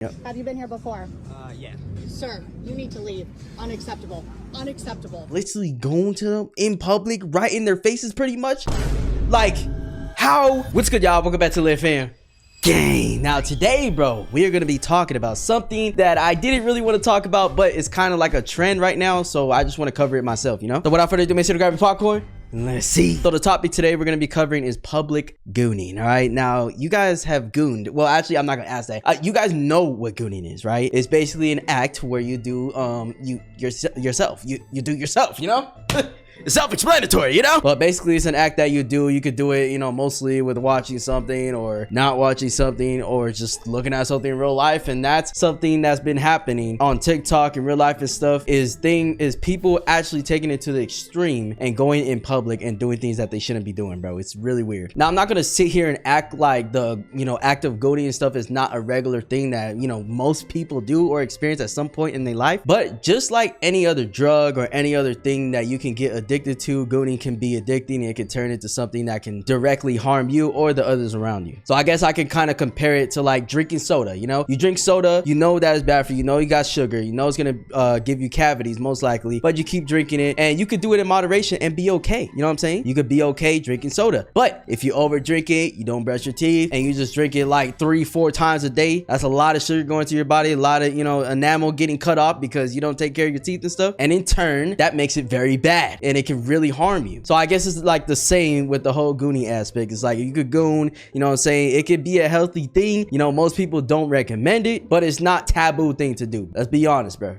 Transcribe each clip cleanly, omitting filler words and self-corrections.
Yep. Have you been here before? Yeah. Sir, you need to leave. Unacceptable. Unacceptable. Literally going to them in public, right in their faces pretty much. Like, how? What's good, y'all? Welcome back to Live Fam. Gang. Now today, bro, we are going to be talking about something that I didn't really want to talk about, but it's kind of like a trend right now, so I just want to cover it myself, you know? So without further ado, make sure to grab your popcorn. Let's see. So the topic today we're going to be covering is public gooning. All right. Now, you guys have gooned. Well, actually, I'm not going to ask that. You guys know what gooning is, right? It's basically an act where you do yourself. You do yourself, you know? It's self-explanatory, you know? But basically, it's an act that you do. You could do it, you know, mostly with watching something or not watching something or just looking at something in real life. And that's something that's been happening on TikTok and real life and stuff is people actually taking it to the extreme and going in public and doing things that they shouldn't be doing, bro. It's really weird. Now, I'm not going to sit here and act like the, act of gooning and stuff is not a regular thing that, most people do or experience at some point in their life. But just like any other drug or any other thing that you can get addicted to, gooning can be addicting and it can turn into something that can directly harm you or the others around you. So I guess I can kind of compare it to like drinking soda. You drink soda, that is bad for you, you got sugar, it's gonna give you cavities most likely, but you keep drinking it and you could do it in moderation and be okay. You know what I'm saying? You could be okay drinking soda. But if you over drink it, you don't brush your teeth and you just drink it like 3-4 times a day, that's a lot of sugar going to your body, a lot of enamel getting cut off because you don't take care of your teeth and stuff, and in turn that makes it very bad and it can really harm you. So I guess it's like the same with the whole gooning aspect. It's like you could goon, it could be a healthy thing. Most people don't recommend it, but it's not taboo thing to do. Let's be honest, bro.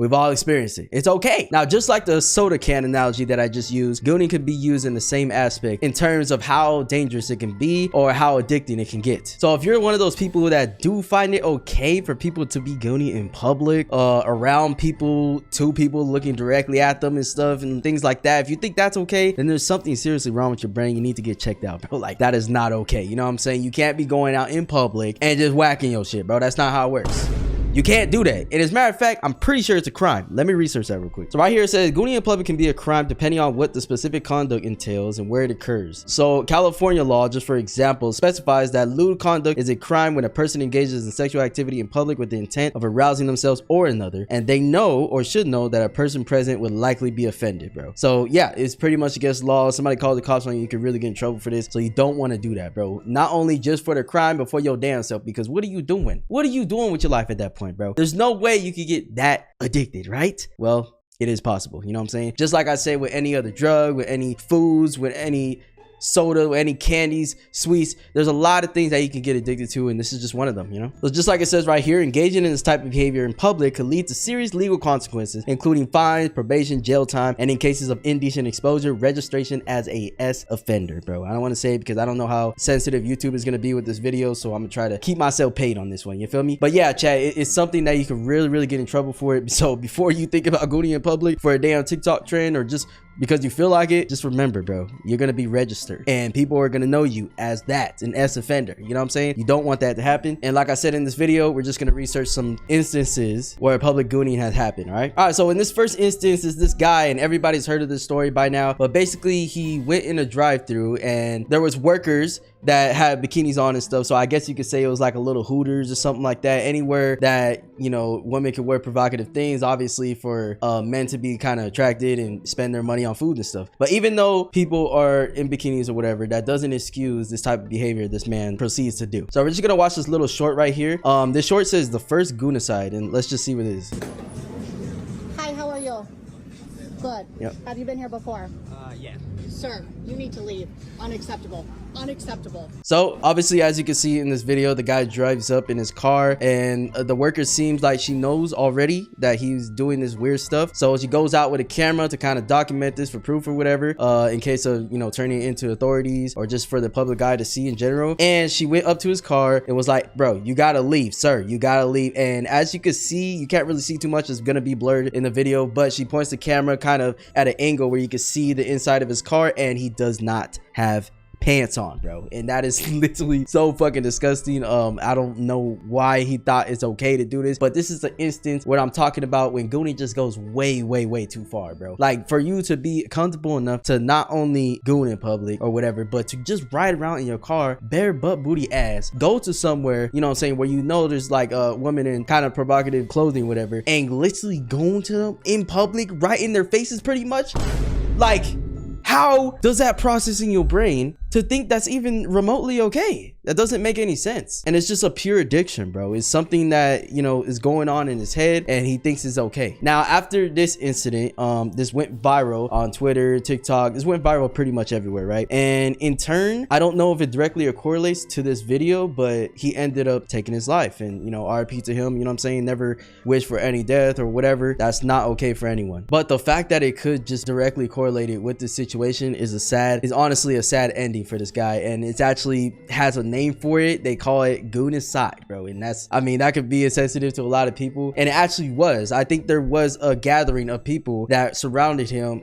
We've all experienced it. It's okay. Now, just like the soda can analogy that I just used, gooning could be used in the same aspect in terms of how dangerous it can be or how addicting it can get. So if you're one of those people that do find it okay for people to be gooning in public, around people, to people looking directly at them and stuff and things like that, if you think that's okay, then there's something seriously wrong with your brain. You need to get checked out, bro. Like, that is not okay. You know what I'm saying? You can't be going out in public and just whacking your shit, bro. That's not how it works. You can't do that. And as a matter of fact, I'm pretty sure it's a crime. Let me research that real quick. So right here it says gooning in public can be a crime depending on what the specific conduct entails and where it occurs. So California law, just for example, specifies that lewd conduct is a crime when a person engages in sexual activity in public with the intent of arousing themselves or another, and they know or should know that a person present would likely be offended, bro. So yeah, it's pretty much against law. Somebody calls the cops on you, you could really get in trouble for this. So you don't want to do that, bro. Not only just for the crime, but for your damn self, because what are you doing? What are you doing with your life at that point, bro? There's no way you could get that addicted, right? Well, it is possible. You know what I'm saying? Just like I say with any other drug, with any foods, with any soda, with any candies, sweets, there's a lot of things that you can get addicted to, and this is just one of them. So just like it says right here, engaging in this type of behavior in public could lead to serious legal consequences, including fines, probation, jail time, and in cases of indecent exposure, registration as a S offender, bro. I don't want to say it because I don't know how sensitive YouTube is going to be with this video, so I'm gonna try to keep myself paid on this one, you feel me? But yeah, chat, it's something that you can really get in trouble for it. So before you think about gooning in public for a damn TikTok trend or just because you feel like it, just remember, bro, you're gonna be registered and people are gonna know you as that, an S offender. You know what I'm saying? You don't want that to happen. And like I said in this video, we're just gonna research some instances where public gooning has happened. All right, so in this first instance is this guy, and everybody's heard of this story by now, but basically he went in a drive-through and there was workers that had bikinis on and stuff. So I guess you could say it was like a little Hooters or something like that, anywhere that women could wear provocative things, obviously for men to be kind of attracted and spend their money on food and stuff. But even though people are in bikinis or whatever, that doesn't excuse this type of behavior this man proceeds to do. So we're just gonna watch this little short right here. This short says the first goonicide, and let's just see what it is. Hi, how are you? Good. Yep. Have you been here before? Yeah. Sir, you need to leave. Unacceptable. Unacceptable. So obviously, as you can see in this video, the guy drives up in his car and the worker seems like she knows already that he's doing this weird stuff. So she goes out with a camera to kind of document this for proof or whatever, in case of, turning it into authorities or just for the public eye to see in general. And she went up to his car and was like, bro, you gotta leave, sir, you gotta leave. And as you can see, you can't really see too much, it's gonna be blurred in the video, but she points the camera kind of at an angle where you can see the inside of his car, and he does not have pants on, bro, and that is literally so fucking disgusting. I don't know why he thought it's okay to do this, but this is an instance where I'm talking about when Goonie just goes way too far, bro. Like, for you to be comfortable enough to not only goon in public or whatever, but to just ride around in your car bare butt booty ass, go to somewhere, you know what I'm saying, where you know there's like a woman in kind of provocative clothing, whatever, and literally go to them in public, right in their faces pretty much. Like, how does that process in your brain to think that's even remotely okay? That doesn't make any sense. And it's just a pure addiction, bro. It's something that, you know, is going on in his head and he thinks it's okay. Now, after this incident, this went viral on Twitter, TikTok. This went viral pretty much everywhere, right? And in turn, I don't know if it directly correlates to this video, but he ended up taking his life. And, you know, RIP to him, you know what I'm saying? Never wish for any death or whatever. That's not okay for anyone. But the fact that it could just directly correlate it with the situation is honestly a sad ending for this guy. And it's actually has a name for it. They call it goonicide, bro. And that's, I mean, that could be insensitive to a lot of people, and it actually was. I think there was a gathering of people that surrounded him,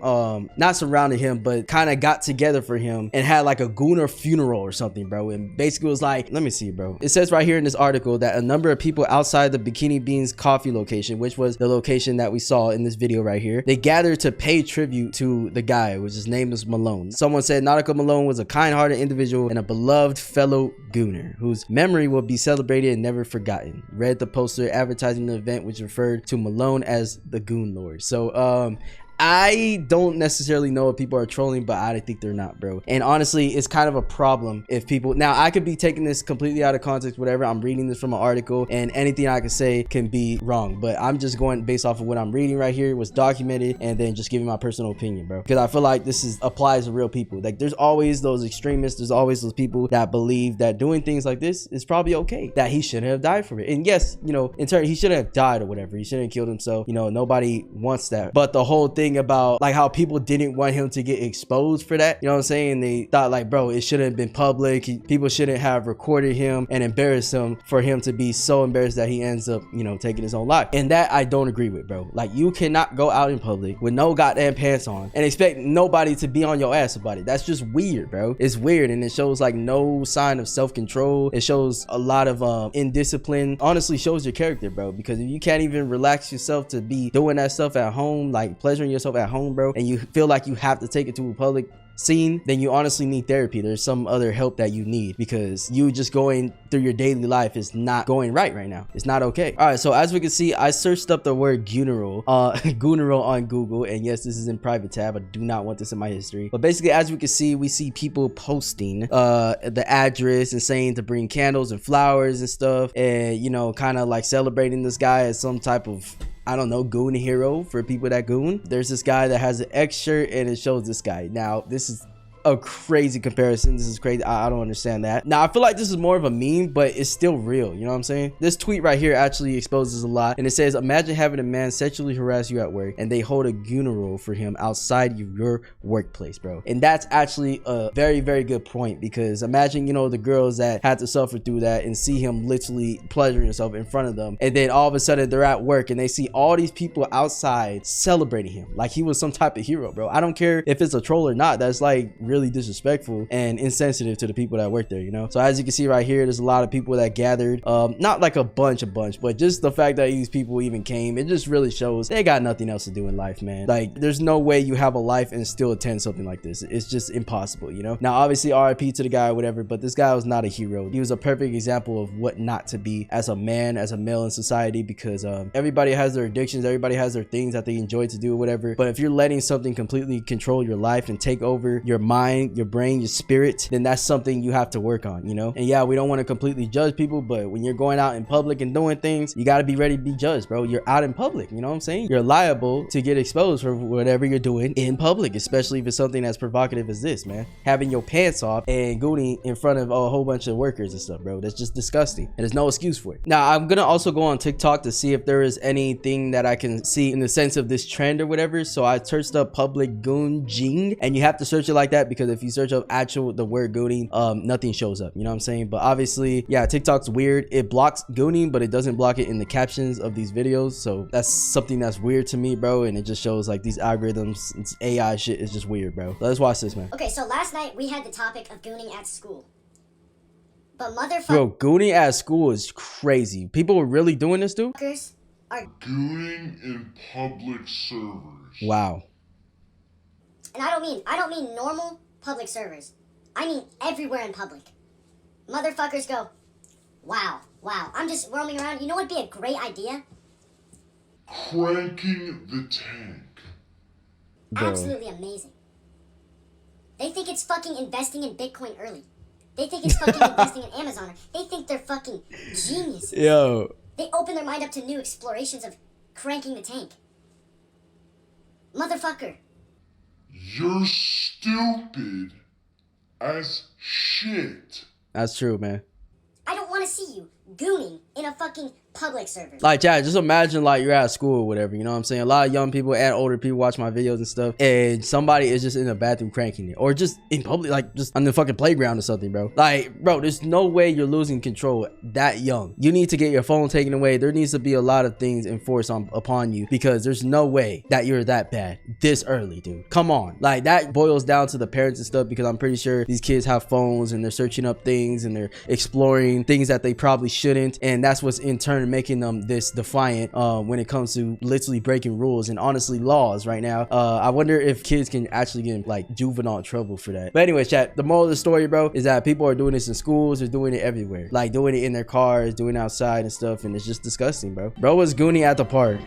not surrounded him, but kind of got together for him and had like a gooner funeral or something, bro. And basically was like, let me see, bro, it says right here in this article that a number of people outside the Bikini Beans coffee location, which was the location that we saw in this video right here, they gathered to pay tribute to the guy, which his name was Malone. Someone said Nautical Malone was a kind-hearted individual and a beloved fellow gooner whose memory will be celebrated and never forgotten. Read the poster advertising the event, which referred to Malone as the Goon Lord. So I don't necessarily know if people are trolling, but I think they're not, bro. And honestly, it's kind of a problem if people, now I could be taking this completely out of context, whatever. I'm reading this from an article and anything I can say can be wrong, but I'm just going based off of what I'm reading right here, was documented, and then just giving my personal opinion, bro, because I feel like this applies to real people. Like, there's always those extremists, there's always those people that believe that doing things like this is probably okay, that he shouldn't have died for it. And yes, you know, in turn, he shouldn't have died or whatever, he shouldn't have killed himself, you know, nobody wants that. But the whole thing about like how people didn't want him to get exposed for that, you know what I'm saying, they thought like, bro, it shouldn't have been public, people shouldn't have recorded him and embarrassed him for him to be so embarrassed that he ends up, you know, taking his own life. And that I don't agree with, bro. Like, you cannot go out in public with no goddamn pants on and expect nobody to be on your ass about it. That's just weird, bro. It's weird, and it shows like no sign of self-control. It shows a lot of indiscipline. Honestly, shows your character, bro, because if you can't even relax yourself to be doing that stuff at home, like pleasuring yourself at home, bro, and you feel like you have to take it to a public scene, then you honestly need therapy. There's some other help that you need, because you just going through your daily life is not going right now. It's not okay. All right, so as we can see, I searched up the word gooneral on Google, and yes, this is in private tab. I do not want this in my history, but basically, as we can see, we see people posting the address and saying to bring candles and flowers and stuff, and, you know, kind of like celebrating this guy as some type of, I don't know, goon hero for people that goon. There's this guy that has an X shirt and it shows this guy. Now, this is a crazy comparison. This is crazy. I don't understand that. Now, I feel like this is more of a meme, but it's still real. You know what I'm saying? This tweet right here actually exposes a lot, and it says, imagine having a man sexually harass you at work and they hold a gooneral for him outside your workplace, bro. And that's actually a very good point, because imagine, you know, the girls that had to suffer through that and see him literally pleasuring himself in front of them, and then all of a sudden they're at work and they see all these people outside celebrating him like he was some type of hero, bro. I don't care if it's a troll or not. That's like really disrespectful and insensitive to the people that work there, you know? So as you can see right here, there's a lot of people that gathered, not like a bunch, but just the fact that these people even came, it just really shows they got nothing else to do in life, man. Like, there's no way you have a life and still attend something like this. It's just impossible, you know? Now, obviously, RIP to the guy or whatever, but this guy was not a hero. He was a perfect example of what not to be as a man, as a male in society, because everybody has their addictions, everybody has their things that they enjoy to do or whatever, but if you're letting something completely control your life and take over your mind, your brain, your spirit, then that's something you have to work on, you know? And yeah, we don't want to completely judge people, but when you're going out in public and doing things, you got to be ready to be judged, bro. You're out in public, you know what I'm saying? You're liable to get exposed for whatever you're doing in public, especially if it's something as provocative as this, man. Having your pants off and gooning in front of a whole bunch of workers and stuff, bro. That's just disgusting, and there's no excuse for it. Now, I'm gonna also go on TikTok to see if there is anything that I can see in the sense of this trend or whatever. So I searched up public goonjing, and you have to search it like that because if you search up the word gooning, nothing shows up, you know what I'm saying? But obviously, yeah, TikTok's weird. It blocks gooning, but it doesn't block it in the captions of these videos. So that's something that's weird to me, bro. And it just shows like these algorithms, it's AI shit is just weird, bro. Let's watch this, man. Okay, so last night we had the topic of gooning at school. But Bro, gooning at school is crazy. People are really doing this, dude? Are gooning in public servers. Wow. And I don't mean normal public servers. I mean everywhere in public. Motherfuckers go, wow, I'm just roaming around. You know what'd be a great idea? Cranking the tank. Bro. Absolutely amazing. They think it's fucking investing in Bitcoin early. They think it's fucking investing in Amazon. They think they're fucking geniuses. Yo. They open their mind up to new explorations of cranking the tank. Motherfucker. You're stupid as shit. That's true, man. I don't want to see you gooning in a fucking public server. Like, Chad, just imagine like you're at school or whatever, you know what I'm saying? A lot of young people and older people watch my videos and stuff, and somebody is just in the bathroom cranking it, or just in public, like just on the fucking playground or something, bro. Like, bro, there's no way you're losing control that young. You need to get your phone taken away. There needs to be a lot of things enforced upon you, because there's no way that you're that bad this early, dude. Come on. Like, that boils down to the parents and stuff, because I'm pretty sure these kids have phones and they're searching up things and they're exploring things that they probably shouldn't, and that's what's in turn making them this defiant when it comes to literally breaking rules and honestly laws right now. I wonder if kids can actually get in like juvenile trouble for that. But anyways, chat, the moral of the story, bro, is that people are doing this in schools, they're doing it everywhere, like doing it in their cars, doing it outside and stuff, and it's just disgusting, bro. Bro was gooning at the park.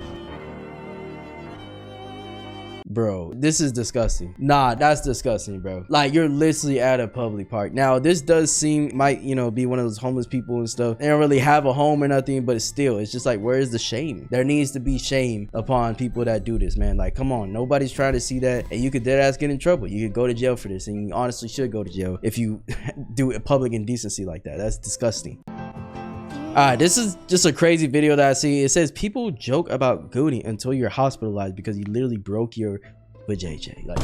Bro, this is disgusting. Nah, that's disgusting, bro. Like, you're literally at a public park. Now, this does seem, might, you know, be one of those homeless people and stuff. They don't really have a home or nothing, but it's just like, where is the shame? There needs to be shame upon people that do this, man. Like, come on, nobody's trying to see that, and you could dead ass get in trouble. You could go to jail for this, and you honestly should go to jail if you do it public indecency like that. That's disgusting. Alright, this is just a crazy video that I see. It says people joke about gooning until you're hospitalized because you literally broke your vajayjay. Like,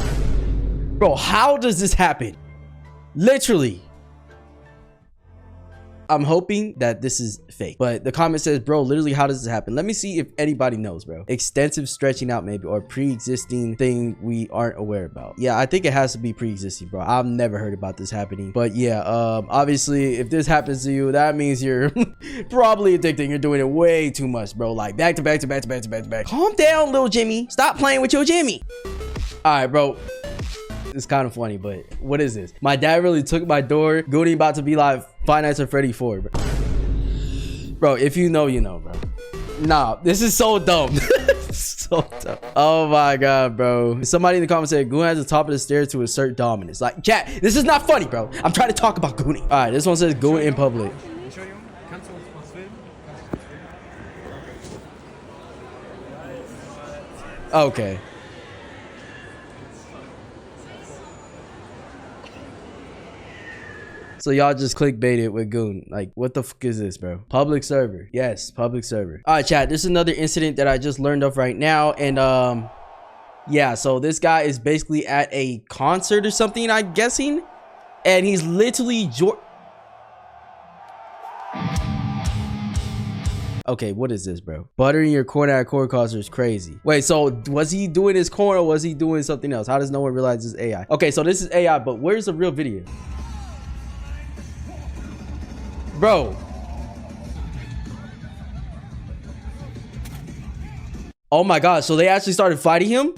bro, how does this happen? Literally. I'm hoping that this is fake, but the comment says, bro, literally, how does this happen? Let me see if anybody knows, bro. Extensive stretching out, maybe, or pre-existing thing we aren't aware about. Yeah, I think it has to be pre-existing, bro. I've never heard about this happening, but yeah, obviously, if this happens to you, that means you're probably addicted. You're doing it way too much, bro. Like, back to back to back to back to back to back. Calm down, little Jimmy. Stop playing with your Jimmy. All right, bro. It's kind of funny, but what is this? My dad really took my door. Goonie about to be like Five Nights at Freddy 4, bro. Bro, if you know, you know, bro. Nah, this is so dumb. So dumb. Oh my god, bro. Somebody in the comments said Goonie has the top of the stairs to assert dominance. Like, chat, this is not funny, bro. I'm trying to talk about Goonie. All right, this one says Goonie in public. Okay. So y'all just clickbaited with Goon. Like, what the fuck is this, bro? Public server. Yes, public server. All right, chat. This is another incident that I just learned of right now. And yeah, so this guy is basically at a concert or something, I'm guessing. And he's literally okay, what is this, bro? Buttering your corn at a corn concert is crazy. Wait, so was he doing his corn or was he doing something else? How does no one realize this is AI? Okay, so this is AI, but where's the real video? Bro. Oh my god, so they actually started fighting him?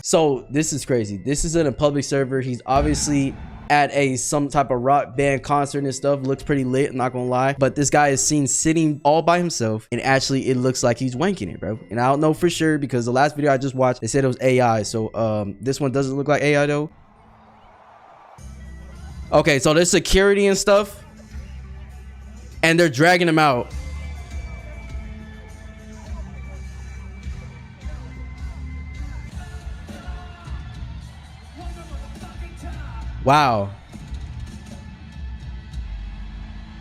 So this is crazy. This is in a public server. He's obviously at some type of rock band concert and stuff. Looks pretty lit, I'm not gonna lie. But this guy is seen sitting all by himself, and actually it looks like he's wanking it, bro. And I don't know for sure because the last video I just watched, they said it was AI. So this one doesn't look like AI though. Okay, so there's security and stuff, and they're dragging him out. Wow.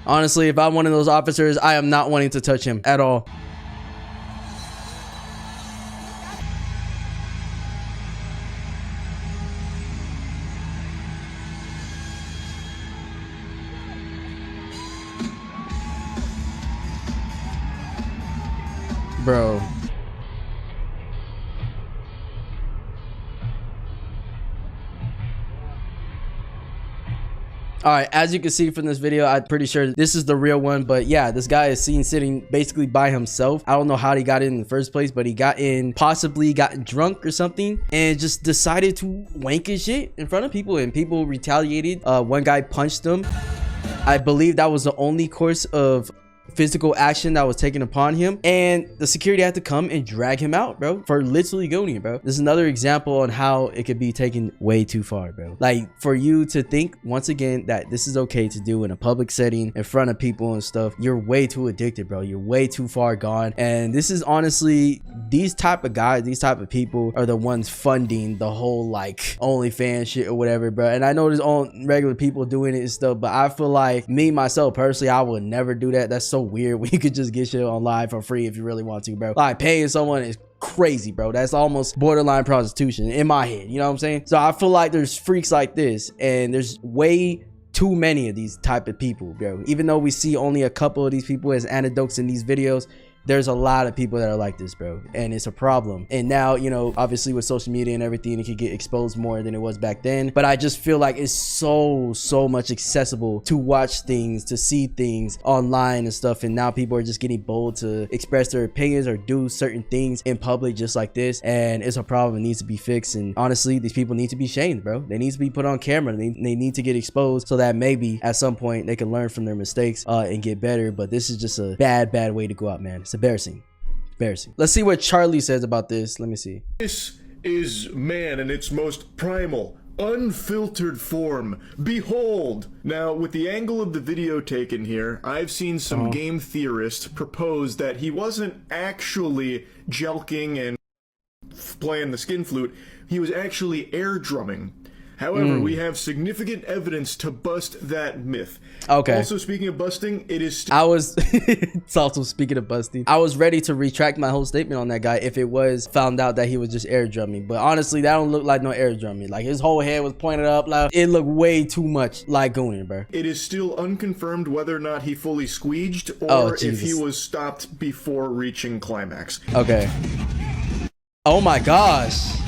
Honestly, if I'm one of those officers, I am not wanting to touch him at all. Bro. All right, as you can see from this video, I'm pretty sure this is the real one, but yeah, this guy is seen sitting basically by himself. I don't know how he got in the first place, but he got in, possibly got drunk or something, and just decided to wank his shit in front of people, and people retaliated. One guy punched him. I believe that was the only course of physical action that was taken upon him, and the security had to come and drag him out, bro, for literally gooning, bro. This is another example on how it could be taken way too far, bro. Like, for you to think once again that this is okay to do in a public setting in front of people and stuff, you're way too addicted, bro. You're way too far gone. And this is honestly, these type of guys, these type of people are the ones funding the whole like OnlyFans shit or whatever, bro. And I know there's all regular people doing it and stuff, but I feel like me myself personally, I would never do that. That's so weird when you could just get shit online for free if you really want to, bro. Like, paying someone is crazy, bro. That's almost borderline prostitution in my head, you know what I'm saying? So I feel like there's freaks like this, and there's way too many of these type of people, bro. Even though we see only a couple of these people as anecdotes in these videos, there's a lot of people that are like this, bro, and it's a problem. And now, you know, obviously with social media and everything, it could get exposed more than it was back then, but I just feel like it's so much accessible to watch things, to see things online and stuff, and now people are just getting bold to express their opinions or do certain things in public just like this, and it's a problem. It needs to be fixed, and honestly, these people need to be shamed, bro. They need to be put on camera. They need to get exposed so that maybe at some point they can learn from their mistakes and get better. But this is just a bad way to go out, man. It's embarrassing. Let's see what Charlie says about this. Let me see. This is man in its most primal, unfiltered form. Behold! Now, with the angle of the video taken here, I've seen some game theorists propose that he wasn't actually jelking and playing the skin flute. He was actually air drumming. However, we have significant evidence to bust that myth. Okay. Also, speaking of busting, it is... It's also speaking of busting. I was ready to retract my whole statement on that guy if it was found out that he was just air drumming. But honestly, that don't look like no air drumming. Like, his whole head was pointed up. Like, it looked way too much like gooning, bro. It is still unconfirmed whether or not he fully squeeged or if he was stopped before reaching climax. Okay. Oh my gosh.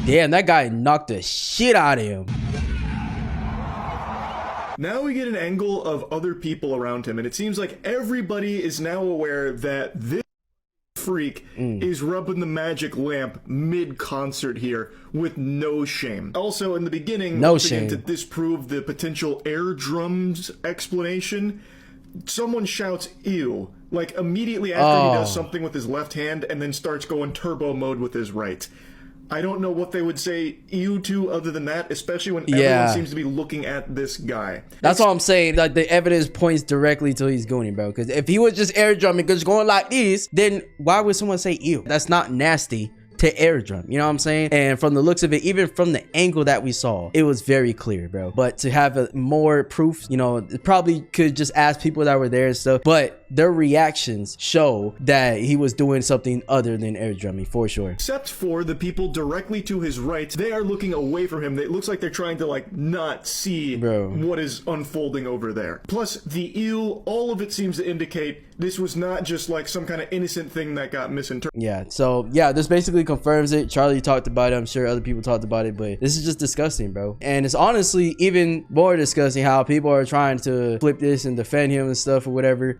Damn, that guy knocked the shit out of him. Now we get an angle of other people around him, and it seems like everybody is now aware that this freak is rubbing the magic lamp mid-concert here with no shame. Also, in the beginning, to disprove the potential air drums explanation, someone shouts "ew," like immediately after he does something with his left hand and then starts going turbo mode with his right. I don't know what they would say "ew" to other than that, especially when everyone seems to be looking at this guy. That's all I'm saying. Like, the evidence points directly to he's gooning, bro. Because if he was just air drumming, just going like this, then why would someone say "ew"? That's not nasty to air drum, you know what I'm saying? And from the looks of it, even from the angle that we saw, it was very clear, bro. But to have more proof, you know, it probably could just ask people that were there and stuff, but their reactions show that he was doing something other than air drumming for sure. Except for the people directly to his right, they are looking away from him. It looks like they're trying to like not see what is unfolding over there. Plus the ew, all of it seems to indicate this was not just like some kind of innocent thing that got misinterpreted. Yeah, so yeah, this basically confirms it. Charlie talked about it. I'm sure other people talked about it, but this is just disgusting, bro. And it's honestly even more disgusting how people are trying to flip this and defend him and stuff or whatever.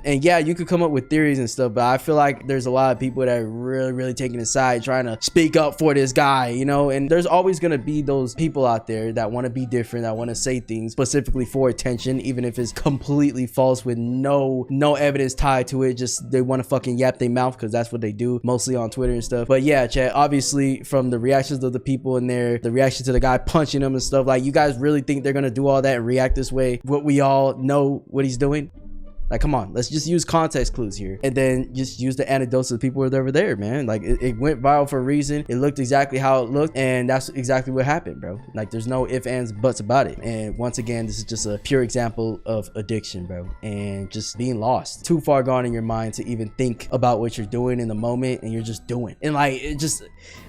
And yeah, you could come up with theories and stuff, but I feel like there's a lot of people that are really taking a side, trying to speak up for this guy, you know. And there's always gonna be those people out there that want to be different, that want to say things specifically for attention, even if it's completely false with no evidence tied to it. Just they want to fucking yap their mouth because that's what they do mostly on Twitter and stuff. But yeah, chat, obviously from the reactions of the people in there, the reaction to the guy punching him and stuff, like, you guys really think they're gonna do all that and react this way? What we all know what he's doing? Like, come on, let's just use context clues here and then just use the anecdotes of the people that were there, man. Like, it went viral for a reason. It looked exactly how it looked, and that's exactly what happened, bro. Like, there's no ifs, ands, buts about it. And once again, this is just a pure example of addiction, bro, and just being lost. Too far gone in your mind to even think about what you're doing in the moment, and you're just doing. And like, it just,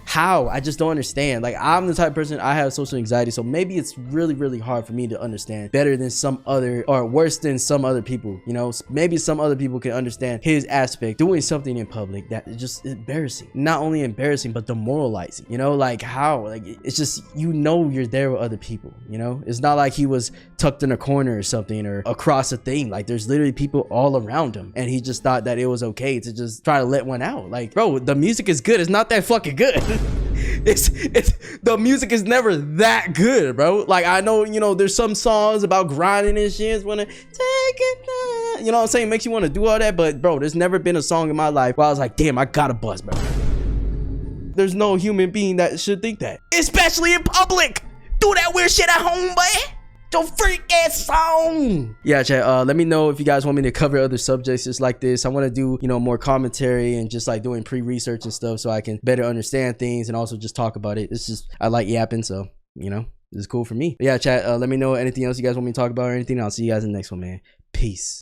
how? I just don't understand. Like, I'm the type of person, I have social anxiety, so maybe it's really hard for me to understand better than some other, or worse than some other people, you know? know, maybe some other people can understand his aspect. Doing something in public that is just embarrassing. Not only embarrassing, but demoralizing. You know, like how, like it's just, you know, you're there with other people. You know, it's not like he was tucked in a corner or something or across a thing. Like there's literally people all around him, and he just thought that it was okay to just try to let one out. Like, bro, the music is good. It's not that fucking good. it's the music is never that good, bro. Like I know, you know, there's some songs about grinding and shit, wanna take it down, you know what I'm saying, makes you want to do all that, but bro, there's never been a song in my life where I was like, damn, I gotta bust, bro. There's no human being that should think that, especially in public. Do that weird shit at home, boy. Don't freak ass song. Yeah, chat, let me know if you guys want me to cover other subjects just like this. I want to do, you know, more commentary and just like doing pre-research and stuff so I can better understand things and also just talk about it. It's just, I like yapping, so, you know, this is cool for me. But yeah, chat, let me know anything else you guys want me to talk about or anything. I'll see you guys in the next one, man. Peace.